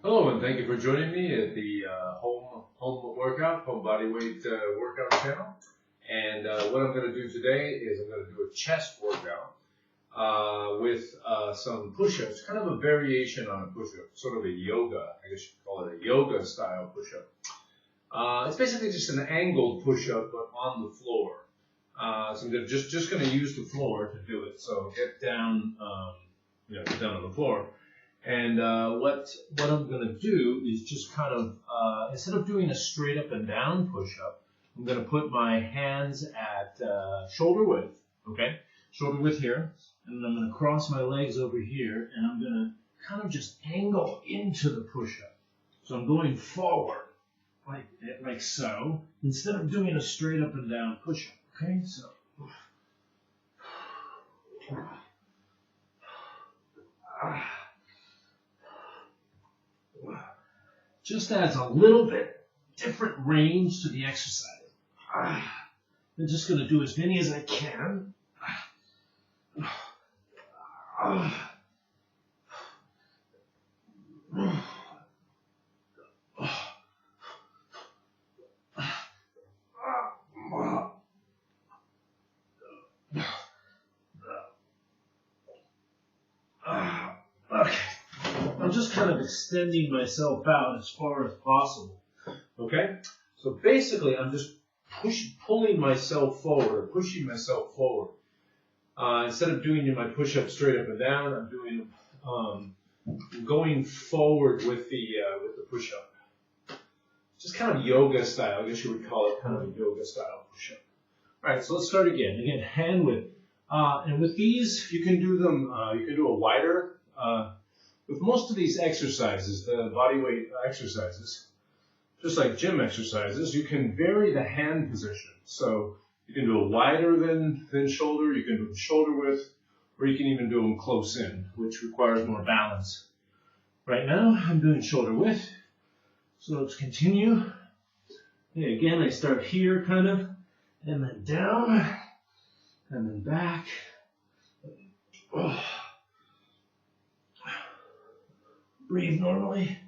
Hello, and thank you for joining me at the home body weight workout channel. And what I'm going to do today is I'm going to do a chest workout with some push-ups, kind of a variation on a push-up, sort of a yoga, I guess you could call it a yoga style push-up. It's basically just an angled push-up, but on the floor. So I'm just going to use the floor to do it. So get down, get down on the floor. And what I'm going to do is just kind of, instead of doing a straight up and down push-up, I'm going to put my hands at shoulder width, okay? Shoulder width here. And I'm going to cross my legs over here, and I'm going to kind of just angle into the push-up. So I'm going forward, like so, instead of doing a straight up and down push-up, okay? So. Just adds a little bit different range to the exercise. I'm just going to do as many as I can. Okay. I'm just kind of extending myself out as far as possible. Okay? So basically, I'm just pulling myself forward, or pushing myself forward. Instead of doing my push-up straight up and down, I'm doing going forward with the push-up. Just kind of yoga style, I guess you would call it kind of a yoga style push-up. All right, so let's start again. Again, hand width. And with these, you can do them. You can do a wider. With most of these exercises, the body weight exercises, just like gym exercises, you can vary the hand position. So you can do a wider than shoulder, you can do them shoulder width, or you can even do them close in, which requires more balance. Right now, I'm doing shoulder width. So let's continue. Okay, again, I start here kind of, and then down, and then back. Oh. Breathe normally.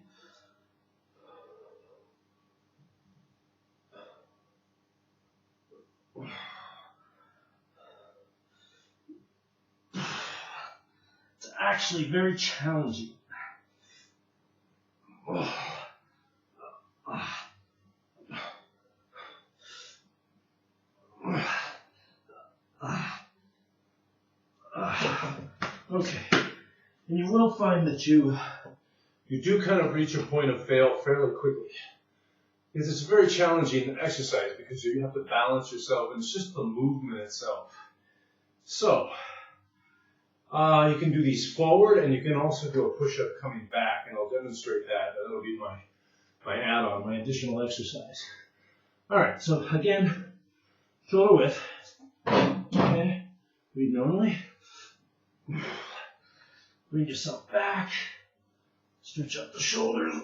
It's actually very challenging. Okay, and you will find that you do kind of reach a point of fail fairly quickly. Because it's a very challenging exercise because you have to balance yourself, and it's just the movement itself. So, you can do these forward, and you can also do a push-up coming back, and I'll demonstrate that. That'll be my add-on, my additional exercise. All right, so again, shoulder width. Okay, breathe normally. Bring yourself back. Stretch up the shoulders.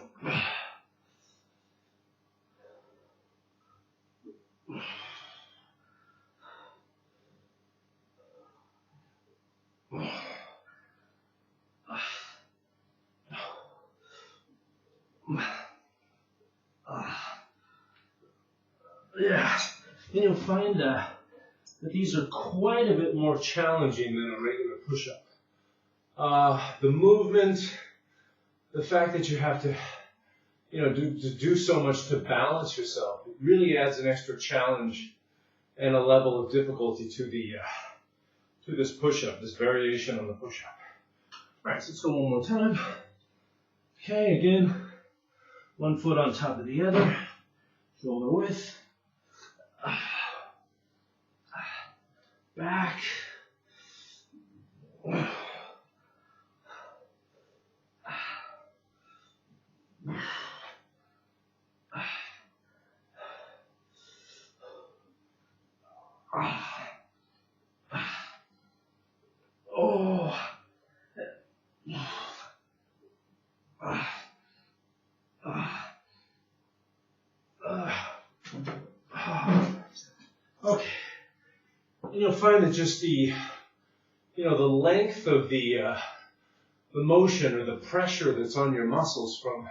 Yeah, and you'll find that these are quite a bit more challenging than a regular push-up. The movement, the fact that you have to, do so much to balance yourself, it really adds an extra challenge and a level of difficulty to this push-up, this variation on the push-up. All right, so let's go one more time. Okay, again, one foot on top of the other, shoulder width, back. Okay, and you'll find that just the length of the the motion or the pressure that's on your muscles from,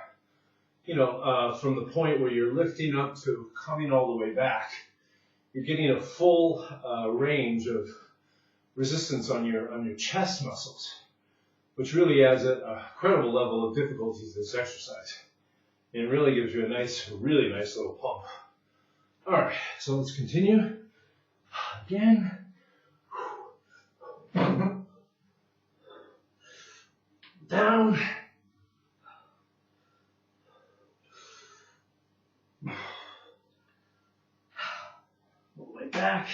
from the point where you're lifting up to coming all the way back. You're getting a full range of resistance on your chest muscles, which really adds a credible level of difficulty to this exercise. And it really gives you a really nice little pump. All right, so let's continue. Again. Down. All the way back.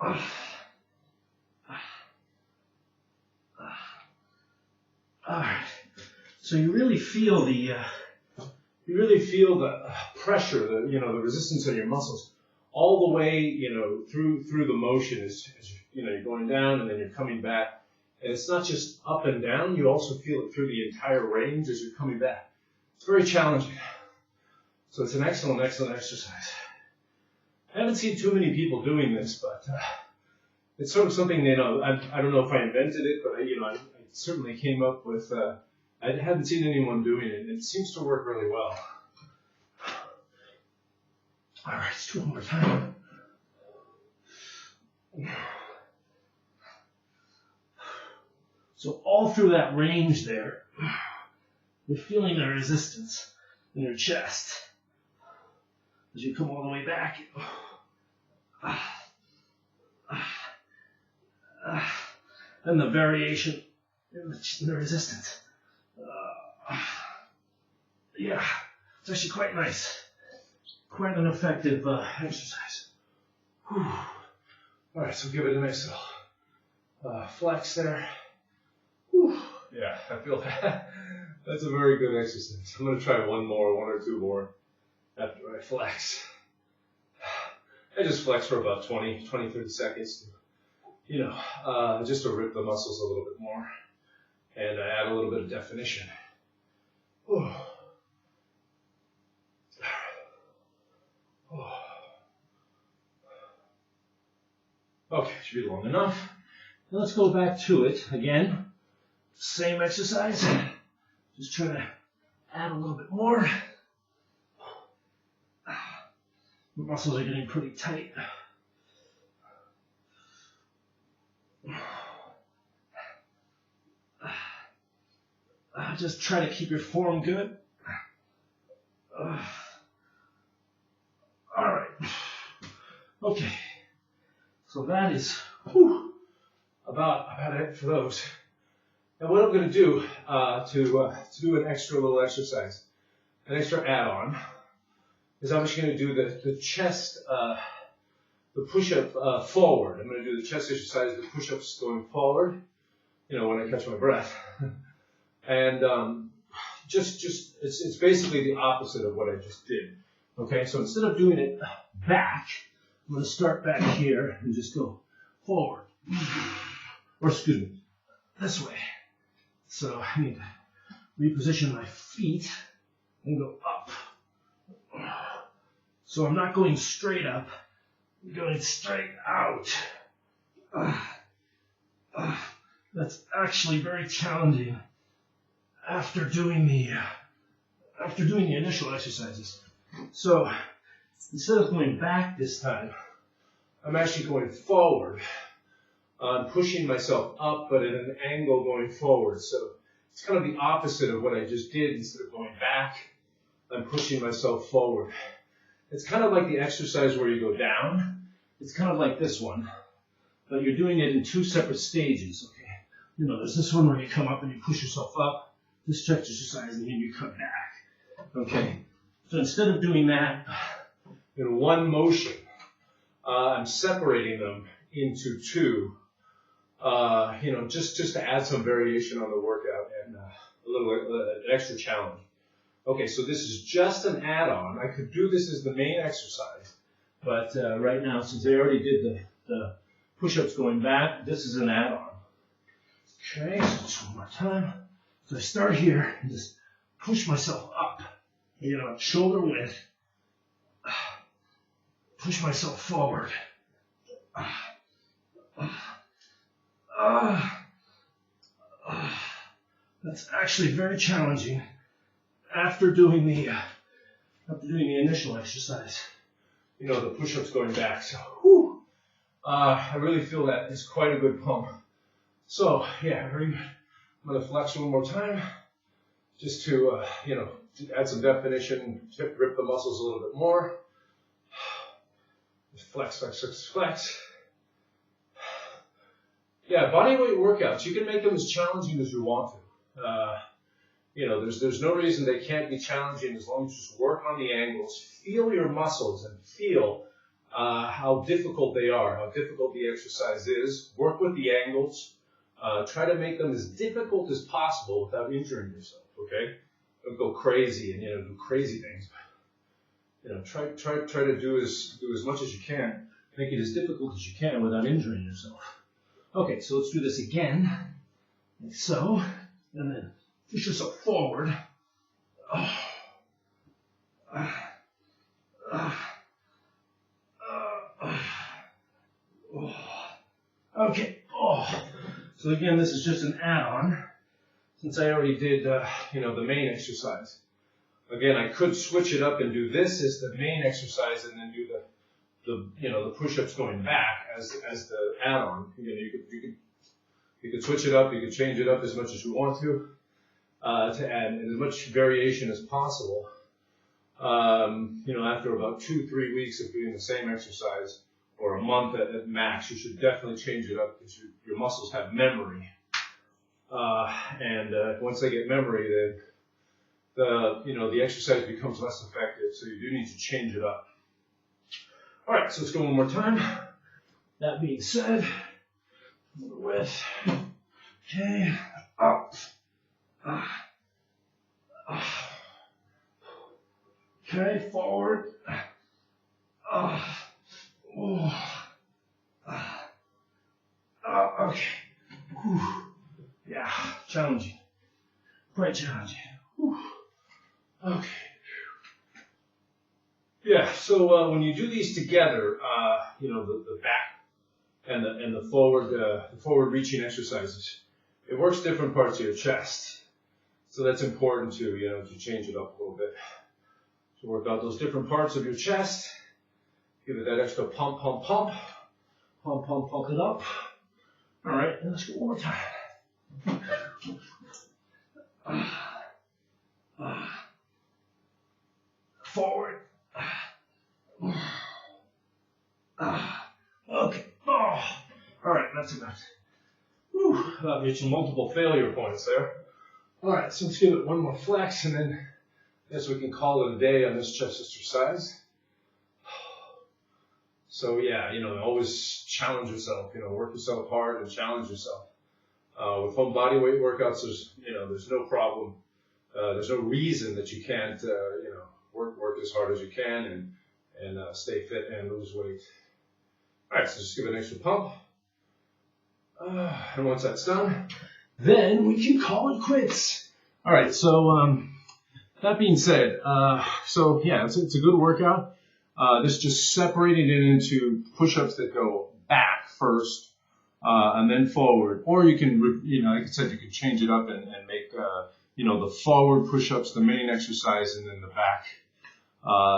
All right. So you really feel the pressure, the resistance on your muscles, all the way, through the motion as you're going down and then you're coming back. And it's not just up and down; you also feel it through the entire range as you're coming back. It's very challenging. So it's an excellent exercise. I haven't seen too many people doing this, but it's sort of something, I don't know if I invented it, but I certainly came up with, I hadn't seen anyone doing it, and it seems to work really well. All right, let's do it one more time. So all through that range there, you're feeling the resistance in your chest as you come all the way back. And the variation in the resistance. Yeah, it's actually quite nice. Quite an effective exercise. Whew. All right, so give it a nice little flex there. Whew. Yeah, I feel that. That's a very good exercise. I'm going to try one or two more after I flex. I just flex for about 20, 30 seconds to, just to rip the muscles a little bit more and add a little bit of definition. Whew. Okay, should be long enough. Now let's go back to it again. Same exercise. Just trying to add a little bit more. The muscles are getting pretty tight. Just try to keep your form good. All right. Okay. So that is about it for those. And what I'm going to do to do an extra little exercise, an extra add-on, is I'm just going to do the chest, the push-up forward. I'm going to do the chest exercise, the push-ups going forward, when I catch my breath. And it's basically the opposite of what I just did. Okay, so instead of doing it back, I'm going to start back here and just go forward. Or excuse me, this way. So I need to reposition my feet and go up. So I'm not going straight up, I'm going straight out. That's actually very challenging after doing the initial exercises. So instead of going back this time, I'm actually going forward. I'm pushing myself up, but at an angle going forward. So it's kind of the opposite of what I just did. Instead of going back, I'm pushing myself forward. It's kind of like the exercise where you go down. It's kind of like this one, but you're doing it in two separate stages. Okay, there's this one where you come up and you push yourself up. This exercise, and then you come back. Okay, so instead of doing that in one motion, I'm separating them into two. Just to add some variation on the workout and a little extra challenge. Okay, so this is just an add-on. I could do this as the main exercise, but right now, since I already did the push-ups going back, this is an add-on. Okay, so just one more time. So I start here and just push myself up, shoulder width. push myself forward. That's actually very challenging after doing the initial exercise. You know, the push-ups going back. So, whew, I really feel that it's quite a good pump. So, yeah, I'm going to flex one more time, just to, to add some definition, rip the muscles a little bit more. Flex, flex, flex, flex. Yeah, body weight workouts, you can make them as challenging as you want to. There's no reason they can't be challenging as long as you just work on the angles, feel your muscles and feel how difficult they are, how difficult the exercise is. Work with the angles. Try to make them as difficult as possible without injuring yourself, okay? Don't go crazy and, do crazy things. Try to do as much as you can. Make it as difficult as you can without injuring yourself. Okay, so let's do this again, like so, and then push yourself forward. Okay. So again, this is just an add-on, since I already did, the main exercise. Again, I could switch it up and do this as the main exercise, and then do the push-ups going back as the add-on. You could switch it up. You could change it up as much as you want to add as much variation as possible. After about 2-3 weeks of doing the same exercise, or a month at max, you should definitely change it up because your muscles have memory. Once they get memory, then the exercise becomes less effective. So you do need to change it up. All right, so let's go one more time. That being said, with okay, up, okay, forward, okay, whew. Yeah, challenging, quite challenging. Whew. Okay. Yeah, so when you do these together, the back and the forward reaching exercises, it works different parts of your chest. So that's important to change it up a little bit. So work out those different parts of your chest. Give it that extra pump, pump, pump. Pump, pump, pump it up. All right, and let's go one more time. Forward. Okay. All right, that's enough. About reaching multiple failure points there. All right, so let's give it one more flex, and then I guess we can call it a day on this chest exercise. So yeah, always challenge yourself. Work yourself hard and challenge yourself. With home body weight workouts, there's no problem. There's no reason that you can't, work as hard as you can and stay fit and lose weight. All right, so just give it an extra pump. And once that's done, then we can call it quits. All right, so that being said, it's a good workout. This just separating it into push-ups that go back first and then forward, or you can, like I said, you can change it up and make, the forward push-ups the main exercise, and then the back,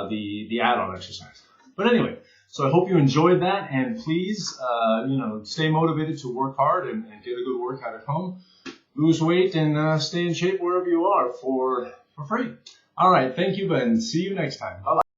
the add-on exercise. But anyway, so I hope you enjoyed that, and please, stay motivated to work hard and get a good workout at home. Lose weight and stay in shape wherever you are for free. All right, thank you, and see you next time. Bye-bye.